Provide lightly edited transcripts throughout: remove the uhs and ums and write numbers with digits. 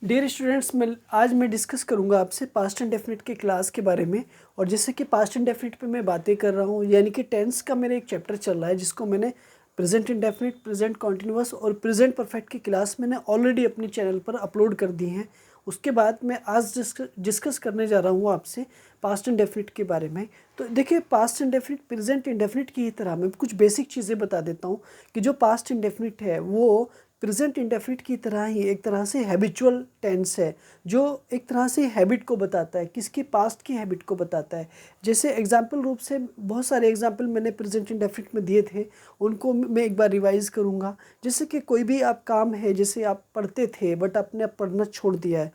Dear students, आज मैं discuss करूंगा आपसे पास्ट एंड डेफिनेट के क्लास के बारे में। और जैसे कि पास्ट एंड डेफिनेट पे मैं बातें कर रहा हूं, यानी कि टेंस का मेरा एक चैप्टर चल रहा है जिसको मैंने प्रेजेंट इंडेफिनिट, प्रेजेंट कॉन्टिन्यूअस और प्रेजेंट परफेक्ट की क्लास मैंने ऑलरेडी अपने चैनल पर अपलोड कर दी हैं। उसके बाद मैं आज डिस्कस करने जा रहा हूँ आपसे पास्ट एंड डेफिनेट के बारे में। तो देखिए, पास्ट इंडेफिनिट, प्रेजेंट इंडेफिनिट की ही तरह मैं कुछ बेसिक चीज़ें बता देता हूँ कि जो पास्ट इंडेफिनिट है वो प्रेजेंट इंडेफिनिट की तरह ही एक तरह से हैबिचुअल टेंस है, जो एक तरह से हैबिट को बताता है, किसकी पास्ट की हैबिट को बताता है। जैसे एग्जाम्पल रूप से बहुत सारे एग्जाम्पल मैंने प्रेजेंट इंडेफिनिट में दिए थे, उनको मैं एक बार रिवाइज करूँगा। जैसे कि कोई भी आप काम है, जैसे आप पढ़ते थे बट आपने अब पढ़ना छोड़ दिया है,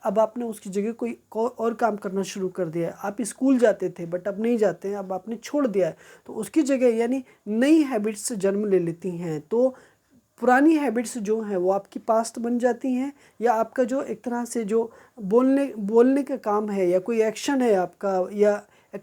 अब आपने उसकी जगह कोई और काम करना शुरू कर दिया है। आप स्कूल जाते थे बट अब नहीं जाते हैं, अब आपने छोड़ दिया है, तो उसकी जगह यानी नई हैबिट्स जन्म ले लेती हैं। तो पुरानी हैबिट्स जो हैं वो आपकी पास्ट बन जाती हैं, या आपका जो एक तरह से जो बोलने का काम है, या कोई एक्शन है आपका, या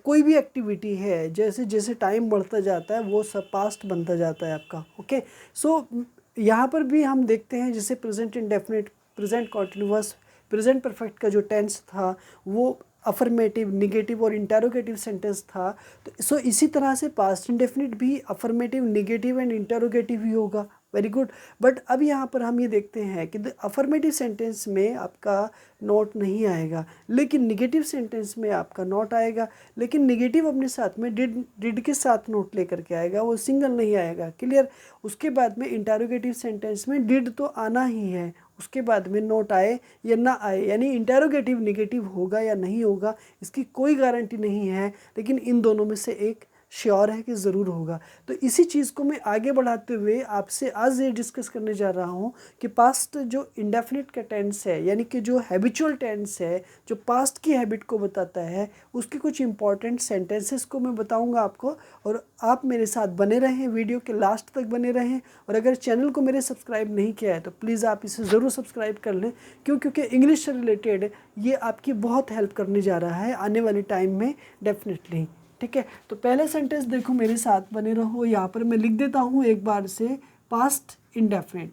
कोई भी एक्टिविटी है, जैसे जैसे टाइम बढ़ता जाता है वो सब पास्ट बनता जाता है आपका। ओके, सो यहाँ पर भी हम देखते हैं जैसे present indefinite, present continuous, present perfect का जो टेंस था वो अफर्मेटिव, निगेटिव और इंटेरोगेटिव सेंटेंस था। तो सो इसी तरह से पास्ट इंडेफिनिट भी अफर्मेटिव, निगेटिव एंड इंटेरोगेटिव ही होगा। Very good. बट अब यहाँ पर हम ये देखते हैं कि अफर्मेटिव सेंटेंस में आपका नॉट नहीं आएगा, लेकिन निगेटिव सेंटेंस में आपका नॉट आएगा। लेकिन निगेटिव अपने साथ में डिड के साथ नोट लेकर के आएगा, वो सिंगल नहीं आएगा। क्लियर। उसके बाद में इंटेरोगेटिव सेंटेंस में डिड तो आना ही है, उसके बाद में नोट आए या ना आए, यानी इंटेरोगेटिव निगेटिव होगा या नहीं होगा इसकी कोई गारंटी नहीं है, लेकिन इन दोनों में से एक श्योर है कि ज़रूर होगा। तो इसी चीज़ को मैं आगे बढ़ाते हुए आपसे आज ये डिस्कस करने जा रहा हूँ कि पास्ट जो इंडेफिनिट का टेंस है, यानी कि जो हैबिचुअल टेंस है, जो पास्ट की हैबिट को बताता है, उसके कुछ इंपॉर्टेंट सेंटेंसेस को मैं बताऊँगा आपको। और आप मेरे साथ बने रहें, वीडियो के लास्ट तक बने रहें। और अगर चैनल को मेरे सब्सक्राइब नहीं किया है तो प्लीज़ आप इसे ज़रूर सब्सक्राइब कर लें, क्योंकि इंग्लिश से रिलेटेड ये आपकी बहुत हेल्प करने जा रहा है आने वाले टाइम में डेफिनेटली। ठीक है, तो पहले सेंटेंस देखो, मेरे साथ बने रहो। यहाँ पर मैं लिख देता हूँ एक बार से, पास्ट इंडेफिनिट।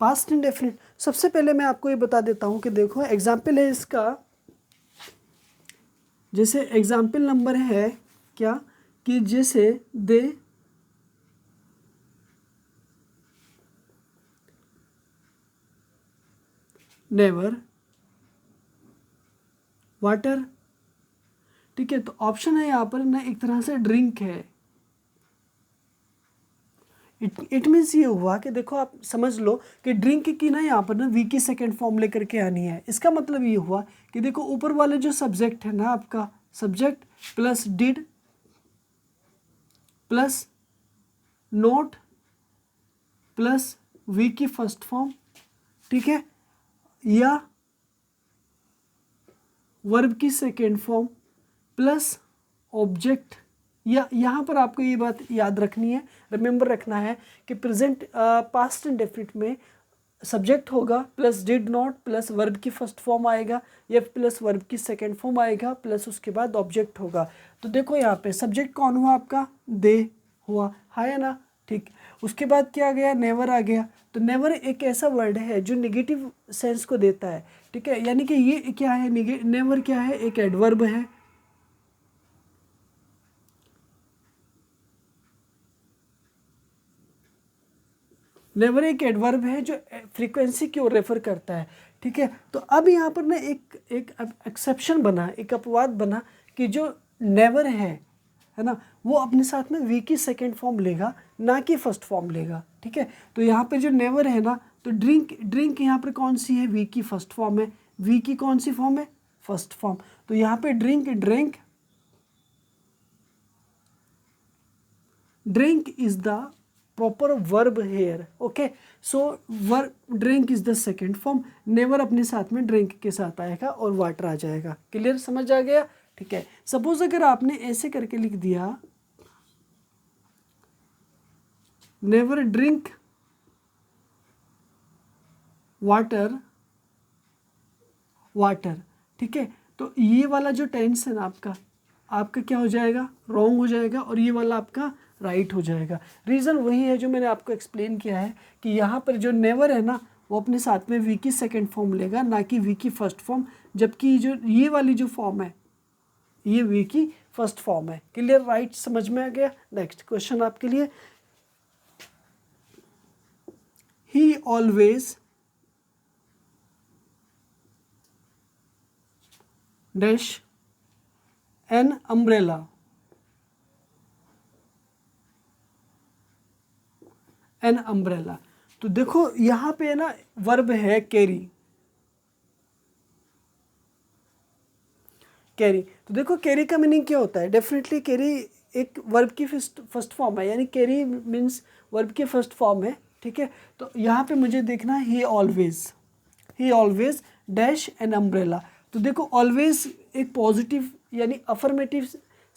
पास्ट इंडेफिनिट, सबसे पहले मैं आपको ये बता देता हूँ कि देखो एग्जाम्पल है इसका। जैसे एग्जाम्पल नंबर है क्या, कि जैसे दे नेवर वाटर। ठीक है, तो ऑप्शन है यहाँ पर ना, एक तरह से ड्रिंक है। इट मीन्स ये हुआ कि देखो, आप समझ लो कि ड्रिंक की ना यहाँ पर ना वी की सेकेंड फॉर्म लेकर के आनी है। इसका मतलब ये हुआ कि देखो ऊपर वाले जो सब्जेक्ट है ना, आपका subject plus did plus not plus V की फर्स्ट फॉर्म, ठीक है, या वर्ब की सेकेंड फॉर्म प्लस ऑब्जेक्ट। या यहाँ पर आपको ये बात याद रखनी है, रिमेंबर रखना है कि प्रेजेंट पास्ट इंडेफिनिट में सब्जेक्ट होगा plus did not plus verb की फर्स्ट फॉर्म आएगा, या प्लस वर्ब की सेकेंड फॉर्म आएगा, प्लस उसके बाद ऑब्जेक्ट होगा। तो देखो यहाँ पे सब्जेक्ट कौन हुआ आपका, दे हुआ, है ना। ठीक, उसके बाद क्या आ गया, नेवर आ गया। तो नेवर एक ऐसा वर्ड है जो निगेटिव सेंस को देता है। ठीक है, यानी कि ये क्या है, नेवर क्या है, एक एडवर्ब है। नेवर एक एडवर्ब है जो फ्रीक्वेंसी की ओर रेफर करता है। ठीक है, तो अब यहाँ पर ना एक एक एक्सेप्शन बना, एक अपवाद बना कि जो नेवर है ना, वो अपने साथ में वी की सेकेंड फॉर्म लेगा, ना कि फर्स्ट फॉर्म लेगा। ठीक है, तो यहाँ पे जो नेवर है ना, तो ड्रिंक यहाँ पर कौन सी है, वी की फर्स्ट फॉर्म है। वी की कौन सी फॉर्म है, फर्स्ट फॉर्म। तो यहाँ पे drink is the proper verb here. Okay, so verb drink is the second form. never अपने साथ में drink के साथ आएगा और water आ जाएगा। क्लियर, समझ आ गया। ठीक है, सपोज अगर आपने ऐसे करके लिख दिया, never drink water। ठीक है, तो ये वाला जो टेंस है ना आपका, आपका क्या हो जाएगा, रॉन्ग हो जाएगा, और ये वाला आपका राइट हो जाएगा। रीज़न वही है जो मैंने आपको एक्सप्लेन किया है कि यहाँ पर जो नेवर है ना वो अपने साथ में वी की सेकेंड फॉर्म लेगा, ना कि वी की फर्स्ट फॉर्म, जबकि जो ये वाली जो फॉर्म है ये वी की फर्स्ट फॉर्म है। क्लियर, राइट, समझ में आ गया। नेक्स्ट क्वेश्चन आपके लिए, ही always dash an umbrella, an umbrella. तो देखो यहाँ पे ना वर्ब है कैरी, कैरी। तो देखो कैरी का मीनिंग क्या होता है, डेफिनेटली कैरी एक वर्ब की फर्स्ट फॉर्म है, यानी कैरी मीन्स वर्ब की फर्स्ट फॉर्म है, ठीक है। तो यहाँ पे मुझे देखना है ही ऑलवेज डैश एन अम्ब्रेला। तो देखो ऑलवेज एक पॉजिटिव यानी अफर्मेटिव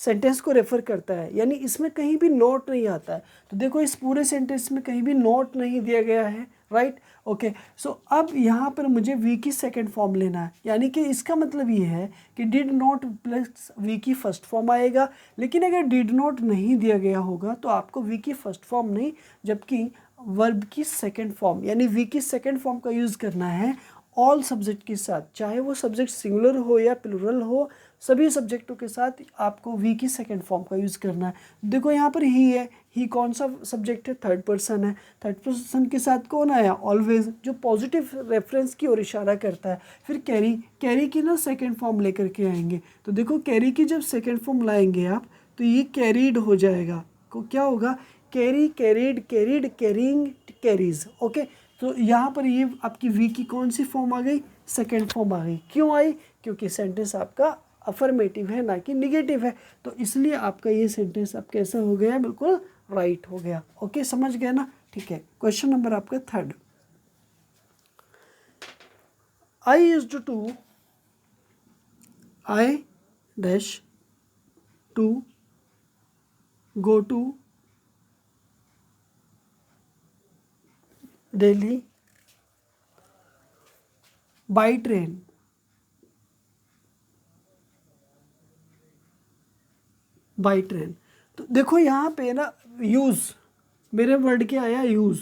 सेंटेंस को रेफर करता है, यानी इसमें कहीं भी नोट नहीं आता है। तो देखो इस पूरे सेंटेंस में कहीं भी नोट नहीं दिया गया है, राइट, ओके। सो अब यहाँ पर मुझे वी की सेकेंड फॉर्म लेना है, यानी कि इसका मतलब ये है कि डिड नॉट प्लस वी की फर्स्ट फॉर्म आएगा। लेकिन अगर डिड नॉट नहीं दिया गया होगा तो आपको वी की फर्स्ट फॉर्म नहीं, जबकि वर्ब की सेकेंड फॉर्म यानी वी की सेकेंड फॉर्म का यूज़ करना है ऑल सब्जेक्ट के साथ, चाहे वो सब्जेक्ट सिंगुलर हो या प्लूरल हो, सभी सब्जेक्टों के साथ आपको वी की सेकेंड फॉर्म का यूज़ करना है। देखो यहाँ पर ही है, ही कौन सा सब्जेक्ट है, थर्ड पर्सन है, थर्ड पर्सन के साथ कौन आया, ऑलवेज, जो पॉजिटिव रेफरेंस की ओर इशारा करता है। फिर कैरी, कैरी की ना सेकेंड फॉर्म लेकर के आएंगे। तो देखो कैरी की जब सेकेंड फॉर्म लाएंगे आप तो ये कैरीड हो जाएगा, को क्या होगा, carry, carried, carried, carrying, carries, okay. तो यहाँ पर ये आपकी वी की कौन सी फॉर्म आ गई, सेकेंड फॉर्म आ गई। क्यों आई, क्योंकि सेंटेंस आपका अफर्मेटिव है ना कि निगेटिव है, तो इसलिए आपका ये सेंटेंस अब कैसा हो गया, बिल्कुल राइट हो गया, ओके, समझ गए ना, ठीक है। क्वेश्चन नंबर आपका third, I dash to go to Delhi by train, by train. तो देखो यहाँ पे ना यूज़, मेरे वर्ड क्या आया, यूज़,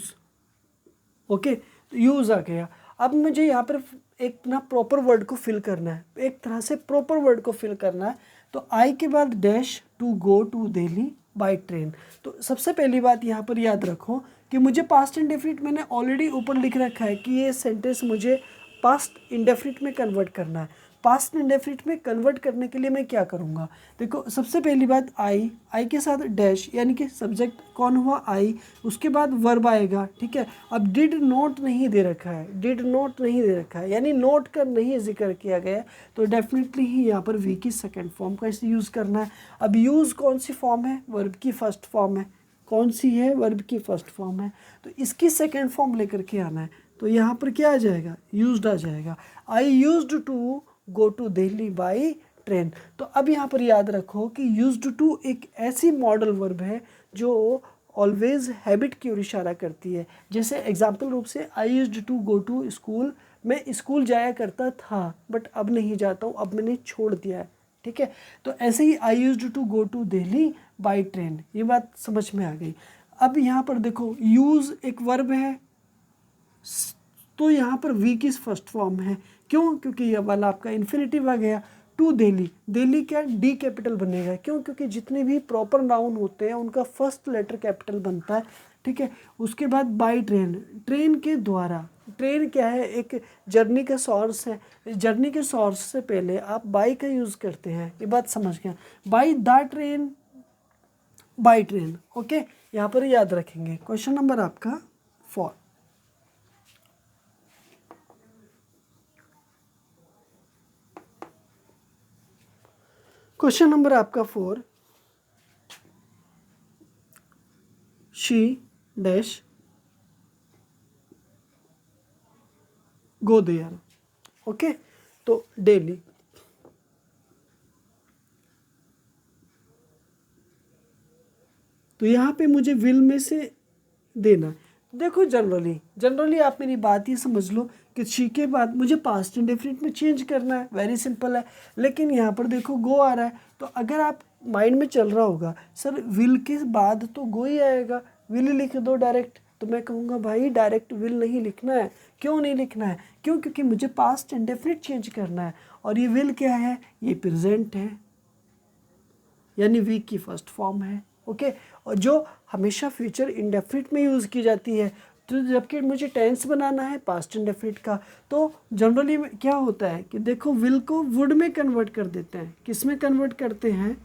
ओके, तो यूज़ आ गया। अब मुझे यहाँ पर एक ना प्रॉपर वर्ड को फिल करना है, एक तरह से प्रॉपर वर्ड को फिल करना है। तो आई के बाद dash to go to Delhi by train. तो सबसे पहली बात यहाँ पर याद रखो कि मुझे पास्ट इंडेफिनिट मैंने ऑलरेडी ऊपर लिख रखा है कि ये सेंटेंस मुझे पास्ट इंडेफिनिट में कन्वर्ट करना है। पास्ट इंडेफिनिट में कन्वर्ट करने के लिए मैं क्या करूँगा, देखो सबसे पहली बात आई के साथ डैश यानी कि सब्जेक्ट कौन हुआ, आई, उसके बाद वर्ब आएगा, ठीक है। अब डिड नोट नहीं दे रखा है, डिड नोट नहीं दे रखा है यानी नोट का नहीं जिक्र किया गया, तो डेफिनेटली ही यहाँ पर वी की सेकेंड फॉर्म का इसे यूज़ करना है। अब यूज़ कौन सी फॉर्म है, वर्ब की फर्स्ट फॉर्म है, कौन सी है, वर्ब की फर्स्ट फॉर्म है, तो इसकी सेकेंड फॉर्म लेकर के आना है। तो यहाँ पर क्या आ जाएगा, यूज्ड आ जाएगा। I used to go to Delhi by train. तो अब यहाँ पर याद रखो कि यूज्ड टू एक ऐसी मॉडल वर्ब है जो ऑलवेज हैबिट की ओर इशारा करती है। जैसे एग्जाम्पल रूप से I used to go to school, मैं स्कूल जाया करता था बट अब नहीं जाता हूँ, अब मैंने छोड़ दिया है, ठीक है। तो ऐसे ही I used to go to Delhi by train, ये बात समझ में आ गई। अब यहाँ पर देखो यूज़ एक वर्ब है, तो यहाँ पर वी की फर्स्ट फॉर्म है, क्यों, क्योंकि ये वाला आपका इन्फिनिटिव आ गया। टू दिल्ली, दिल्ली क्या डी कैपिटल बनेगा, क्यों, क्योंकि जितने भी प्रॉपर नाउन होते हैं उनका फर्स्ट लेटर कैपिटल बनता है, ठीक है। उसके बाद बाई ट्रेन, ट्रेन के द्वारा, ट्रेन क्या है, एक जर्नी का सोर्स है, जर्नी के सोर्स से पहले आप बाई का यूज़ करते हैं, ये बात समझ गए, by the train, by train, okay, यहाँ पर याद रखेंगे। क्वेश्चन नंबर आपका 4, क्वेश्चन नंबर आपका 4, she dash go there, okay. तो डेली, तो यहाँ पे मुझे विल में से देना। देखो जनरली आप मेरी बात ये समझ लो कि शी के बाद मुझे पास्ट इंडेफिनिट में चेंज करना है, वेरी सिंपल है। लेकिन यहाँ पर देखो गो आ रहा है, तो अगर आप माइंड में चल रहा होगा सर विल के बाद तो गो ही आएगा, विल लिख दो डायरेक्ट, तो मैं कहूँगा भाई डायरेक्ट विल नहीं लिखना है। क्यों नहीं लिखना है? क्यों? क्योंकि मुझे पास्ट इंडेफिनिट चेंज करना है, और ये विल क्या है? ये प्रेजेंट है, यानी वी की फर्स्ट फॉर्म है। ओके, और जो हमेशा फ्यूचर इंडेफिनिट में यूज़ की जाती है। तो जबकि मुझे टेंस बनाना है पास्ट इंडेफिनिट का, तो जनरली क्या होता है कि देखो विल को वुड में कन्वर्ट कर देते हैं। किस में कन्वर्ट करते हैं?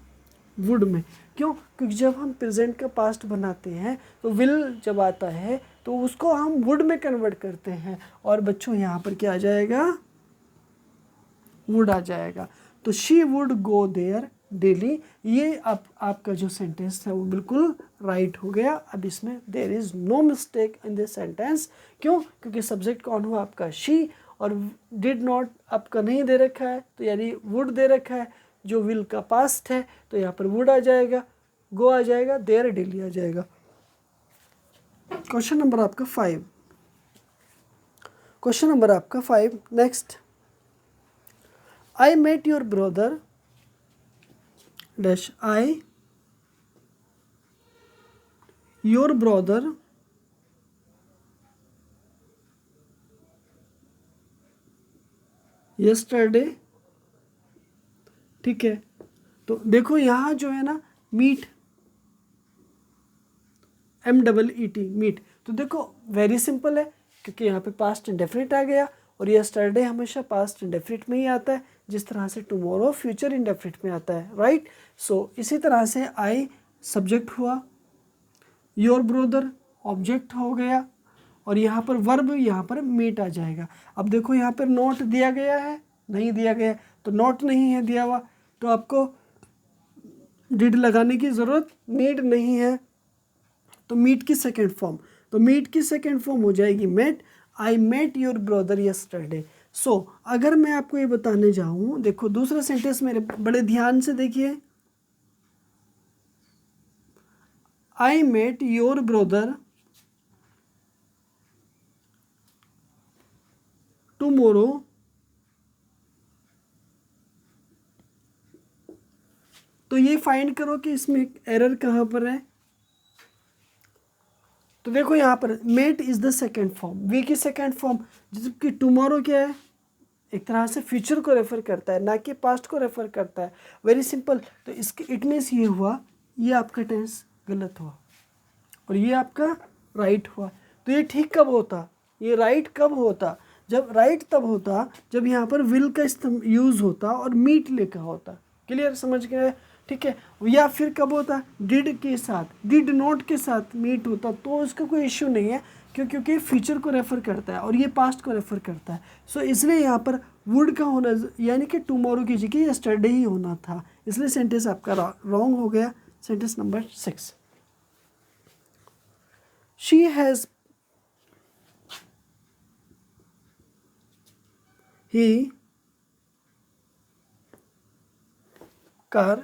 वुड में। क्यों? क्योंकि जब हम प्रेजेंट का पास्ट बनाते हैं तो विल जब आता है तो उसको हम वुड में कन्वर्ट करते हैं, और बच्चों यहाँ पर क्या आ जाएगा? वुड आ जाएगा। तो she would go there daily, ये आपका जो सेंटेंस है वो बिल्कुल राइट हो गया। अब इसमें there is no mistake in this sentence. क्यों? क्योंकि सब्जेक्ट कौन हुआ? आपका शी, और डिड नॉट आपका नहीं दे रखा है, तो यानी वुड दे रखा है। जो विल का पास्ट है तो यहाँ पर वुड आ जाएगा, गो आ जाएगा, देयर डेली आ जाएगा। क्वेश्चन नंबर आपका 5। क्वेश्चन नंबर आपका 5 next. I met your brother dash I your brother yesterday. ठीक है, तो देखो यहाँ जो है ना मीट, MEET मीट, तो देखो वेरी सिंपल है क्योंकि यहाँ पे पास्ट इंडेफिनिट आ गया, और यस्टरडे हमेशा पास्ट इंडेफिनिट में ही आता है, जिस तरह से टुमारो फ्यूचर इंडेफिनिट में आता है, राइट। सो इसी तरह से आई सब्जेक्ट हुआ, योर ब्रदर ऑब्जेक्ट हो गया, और यहाँ पर वर्ब यहाँ पर मीट आ जाएगा। अब देखो यहाँ पर नोट दिया गया है, नहीं दिया गया, तो नोट नहीं है दिया हुआ, तो आपको डिड लगाने की ज़रूरत नीड नहीं है। तो मीट की सेकेंड फॉर्म, तो मीट की सेकेंड फॉर्म हो जाएगी met. I met your brother yesterday. So अगर मैं आपको ये बताने जाऊँ, देखो दूसरा सेंटेंस मेरे बड़े ध्यान से देखिए। I met your brother tomorrow तो ये फाइंड करो कि इसमें एरर कहाँ पर है। तो देखो यहाँ पर met is the second form, V की सेकेंड फॉर्म, जबकि टुमारो क्या है? एक तरह से फ्यूचर को रेफर करता है, ना कि पास्ट को रेफर करता है। Very simple. तो इसके इट मीन्स ये हुआ, ये आपका टेंस गलत हुआ और ये आपका राइट हुआ। तो ये ठीक कब होता? ये राइट कब होता? जब राइट तब होता जब यहाँ पर विल का यूज़ होता और मीट लिखा होता। क्लियर? समझ गए? ठीक है। या फिर कब होता? डिड के साथ, डिड नॉट के साथ मीट होता, तो इसका कोई इश्यू नहीं है, क्योंकि फ्यूचर को रेफर करता है और ये पास्ट को रेफर करता है। सो इसलिए यहाँ पर वुड का होना, यानी कि टुमारो की जगह यस्टरडे ही होना था, इसलिए सेंटेंस आपका रॉन्ग हो गया। Sentence number 6। She has he car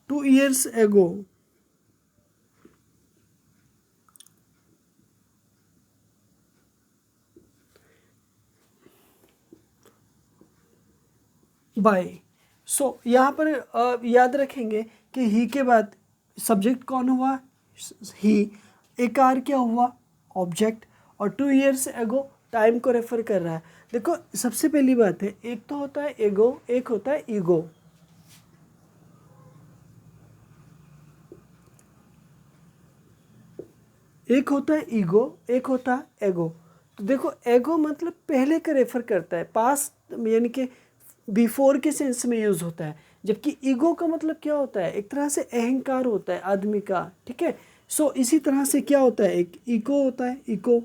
2 years ago buy. So यहाँ पर याद रखेंगे कि ही के बाद सब्जेक्ट कौन हुआ? ही। ए कार क्या हुआ? ऑब्जेक्ट। और 2 years ago टाइम को रेफर कर रहा है। देखो सबसे पहली बात है, एक तो होता है एगो, एक होता है ईगो। एक होता है ईगो, एक होता है एगो। तो देखो एगो मतलब पहले का रेफर करता है, पास्ट यानी कि बिफोर के सेंस में यूज़ होता है, जबकि ईगो का मतलब क्या होता है? एक तरह से अहंकार होता है आदमी का। ठीक है। सो इसी तरह से क्या होता है? एक इको होता है, इको।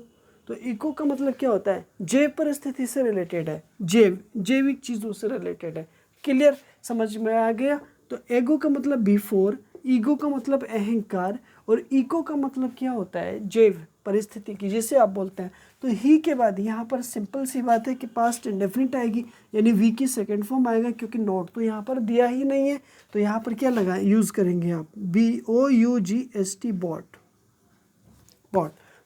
तो इको का मतलब क्या होता है? जैव परिस्थिति से रिलेटेड है, जैविक चीज़ों से रिलेटेड है। क्लियर? समझ में आ गया? तो एगो का मतलब बिफोर, ईगो का मतलब अहंकार, और इको का मतलब क्या होता है? जैव परिस्थिति की, जिसे आप बोलते हैं। तो ही के बाद यहाँ पर सिंपल सी बात है कि पास्ट इंडेफिनिट आएगी, यानी वी की सेकंड फॉर्म आएगा, क्योंकि नोट तो यहाँ पर दिया ही नहीं है। तो यहाँ पर क्या लगा यूज़ करेंगे आप? BOUGST bought.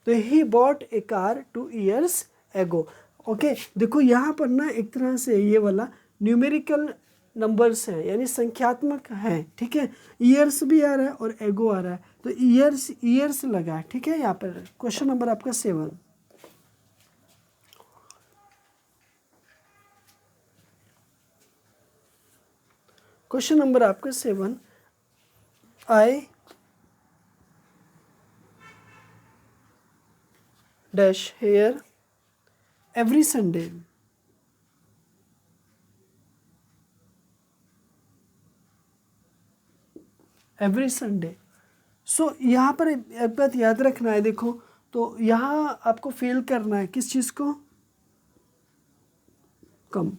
तो he bought a car 2 years ago। Okay, देखो यहाँ पर ना एक तरह से ये वाला न्यूमेरिकल नंबर्स हैं, यानी संख्यात्मक है, ठीक है। ईयर्स भी आ रहा है और एगो आ रहा है, तो ईयर्स ईयर्स लगा है, ठीक है। यहाँ पर क्वेश्चन नंबर आपका 7, क्वेश्चन नंबर आपका 7, I dash here every Sunday, every Sunday. So यहाँ पर एक बात याद रखना है, देखो तो यहाँ आपको फेल करना है किस चीज़ को, कम।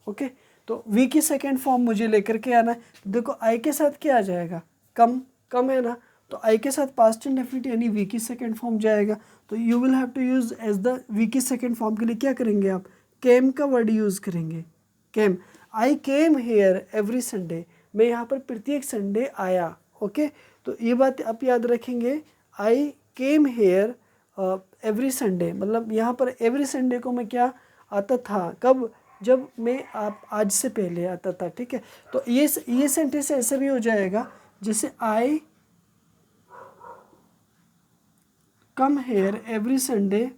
ओके, तो वी की सेकेंड फॉर्म मुझे लेकर के आना है। देखो आई के साथ क्या आ जाएगा, कम, कम है ना, तो आई के साथ पास्ट इंडेफिनिट यानी वी की सेकेंड फॉर्म जाएगा। तो you will have to use as the V की सेकेंड फॉर्म के लिए क्या करेंगे आप, केम का वर्ड यूज़ करेंगे, केम। आई केम हेयर एवरी संडे, मैं यहाँ पर प्रत्येक संडे आया। ओके, तो ये बात आप याद रखेंगे, आई केम हेयर एवरी संडे, मतलब यहाँ पर एवरी संडे को मैं क्या आता था, कब, जब मैं आप आज से पहले आता था, ठीक है। तो ये सेंटेंस ऐसे भी हो जाएगा जैसे I come here every Sunday,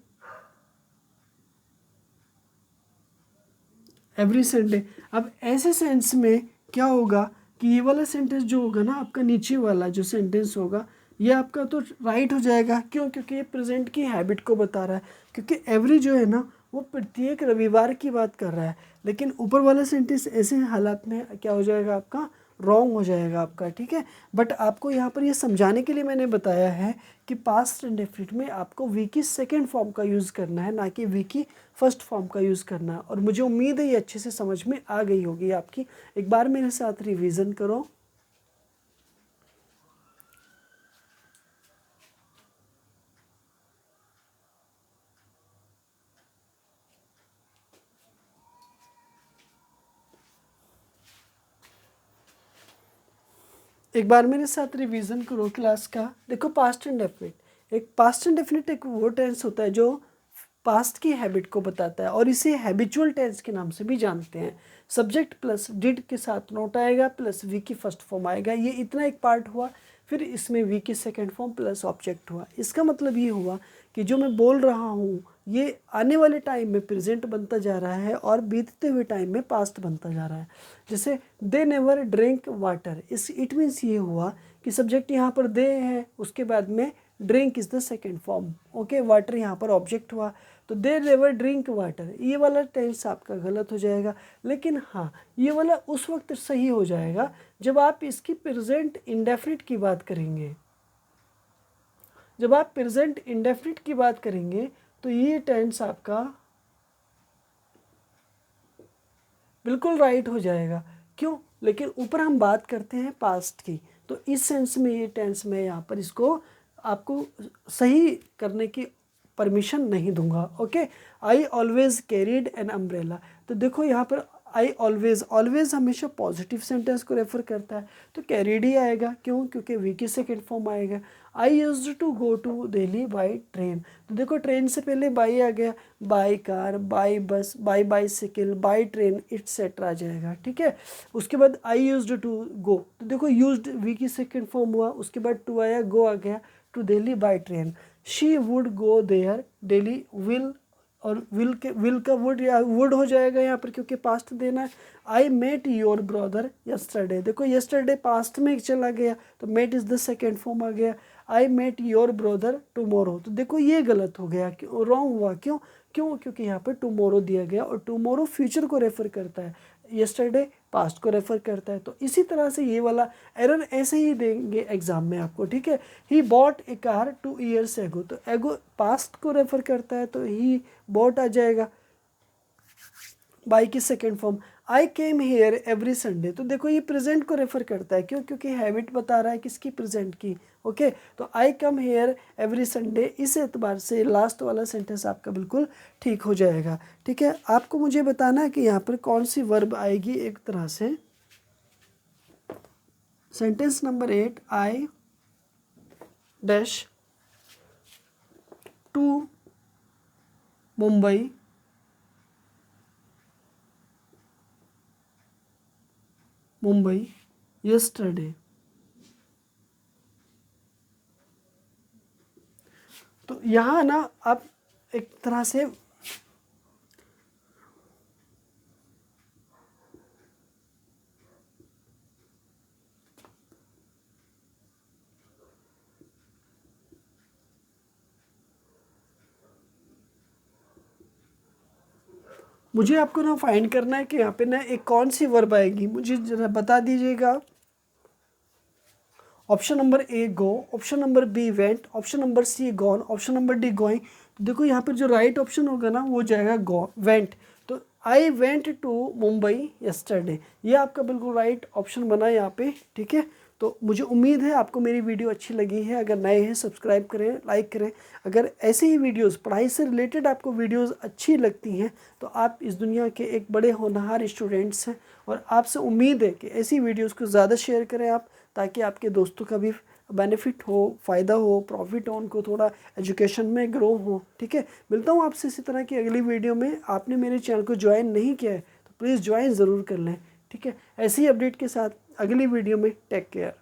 every Sunday. अब ऐसे सेंस में क्या होगा कि ये वाला सेंटेंस जो होगा ना आपका, नीचे वाला जो सेंटेंस होगा ये आपका तो राइट हो जाएगा। क्यों, क्योंकि ये प्रेजेंट की हैबिट को बता रहा है, क्योंकि एवरी जो है ना वो प्रत्येक रविवार की बात कर रहा है। लेकिन ऊपर वाला सेंटेंस ऐसे हालात में क्या हो जाएगा आपका, रॉन्ग हो जाएगा आपका, ठीक है। बट आपको यहाँ पर ये समझाने के लिए मैंने बताया है कि पास्ट इंडेफिनिट में आपको वी की सेकेंड फॉर्म का यूज़ करना है, ना कि वी की फर्स्ट फॉर्म का यूज़ करना है। और मुझे उम्मीद है ये अच्छे से समझ में आ गई होगी आपकी। एक बार मेरे साथ रिवीजन करो। एक बार मेरे साथ रिवीजन करो क्लास का। देखो पास्ट इंडेफिनिट, एक पास्ट इंडेफिनिट एक वो टेंस होता है जो पास्ट की हैबिट को बताता है, और इसे हैबिचुअल टेंस के नाम से भी जानते हैं। सब्जेक्ट प्लस डिड के साथ नोट आएगा प्लस वी की फर्स्ट फॉर्म आएगा, ये इतना एक पार्ट हुआ। फिर इसमें वी की सेकेंड फॉर्म प्लस ऑब्जेक्ट हुआ। इसका मतलब ये हुआ कि जो मैं बोल रहा हूँ ये आने वाले टाइम में प्रेजेंट बनता जा रहा है और बीतते हुए टाइम में पास्ट बनता जा रहा है। जैसे दे नेवर ड्रिंक वाटर, इस इट मीन्स ये हुआ कि सब्जेक्ट यहाँ पर दे है, उसके बाद में drink is the second form, okay, water यहाँ पर ऑब्जेक्ट हुआ। तो दे नेवर ड्रिंक वाटर, ये वाला टेंस आपका गलत हो जाएगा। लेकिन हाँ, ये वाला उस वक्त सही हो जाएगा जब आप इसकी प्रेजेंट इंडेफिनिट की बात करेंगे। जब आप प्रेजेंट इंडेफिनिट की बात करेंगे तो ये टेंस आपका बिल्कुल राइट हो जाएगा। क्यों, लेकिन ऊपर हम बात करते हैं पास्ट की, तो इस सेंस में ये टेंस में यहाँ पर इसको आपको सही करने की परमिशन नहीं दूंगा। Okay, I always carried an umbrella, तो देखो यहाँ पर आई ऑलवेज, ऑलवेज हमेशा पॉजिटिव सेंटेंस को रेफर करता है, तो कैरीड ही आएगा। क्यों, क्योंकि वी की सेकेंड फॉर्म आएगा। I used to go to Delhi by train, तो देखो ट्रेन से पहले बाई आ गया, by car, by bus, by bicycle, by train etcetera आ जाएगा, ठीक है। उसके बाद आई यूज्ड टू गो, तो देखो यूज्ड वी की सेकेंड फॉर्म हुआ, उसके बाद टू आया, गो आ गया, to Delhi by train. She would go there daily, will, और विल का वुड या वुड हो जाएगा यहाँ पर क्योंकि पास्ट देना है। I met your brother yesterday, देखो यस्टरडे पास्ट में चला गया तो met is the second form आ गया। I met your brother tomorrow, तो देखो ये गलत हो गया, क्यों रॉन्ग हुआ, क्यों, क्यों, क्योंकि यहाँ पर टुमारो दिया गया और टुमारो फ्यूचर को रेफर करता है, यस्टरडे पास्ट को रेफर करता है। तो इसी तरह से ये वाला एरर ऐसे ही देंगे एग्जाम में आपको, ठीक है। ही बॉट ए कार 2 years एगो, तो एगो पास्ट को रेफर करता है तो ही बॉट आ जाएगा। बाई की second form, I came here every Sunday, तो देखो ये प्रेजेंट को रेफर करता है। क्यों, क्योंकि हैबिट बता रहा है किसकी, प्रेजेंट की। ओके, तो आई कम हेयर एवरी संडे, इस एतबार से लास्ट वाला सेंटेंस आपका बिल्कुल ठीक हो जाएगा, ठीक है। आपको मुझे बताना है कि यहाँ पर कौन सी वर्ब आएगी। एक तरह से sentence number 8, I dash to Mumbai yesterday। तो यहाँ ना आप एक तरह से मुझे आपको ना फाइंड करना है कि यहाँ पे ना एक कौन सी वर्ब आएगी, मुझे जरा बता दीजिएगा। Option number A go, option number B went, option number C gone, option number D going. तो देखो यहाँ पर जो राइट ऑप्शन होगा ना वो जाएगा गो वेंट। तो I went to Mumbai yesterday, ये आपका बिल्कुल राइट ऑप्शन बना है यहाँ पे, ठीक है। तो मुझे उम्मीद है आपको मेरी वीडियो अच्छी लगी है। अगर नए हैं सब्सक्राइब करें, लाइक करें। अगर ऐसे ही वीडियोस पढ़ाई से रिलेटेड आपको वीडियोस अच्छी लगती हैं तो आप इस दुनिया के एक बड़े होनहार स्टूडेंट्स हैं, और आपसे उम्मीद है कि ऐसी वीडियोस को ज़्यादा शेयर करें आप, ताकि आपके दोस्तों का भी बेनिफिट हो, फ़ायदा हो, प्रॉफिट हो, उनको थोड़ा एजुकेशन में ग्रो हो, ठीक है। मिलता हूँ आपसे इसी तरह की अगली वीडियो में। आपने मेरे चैनल को ज्वाइन नहीं किया है तो प्लीज़ ज्वाइन ज़रूर कर लें, ठीक है। ऐसी ही अपडेट के साथ अगली वीडियो में। Take care.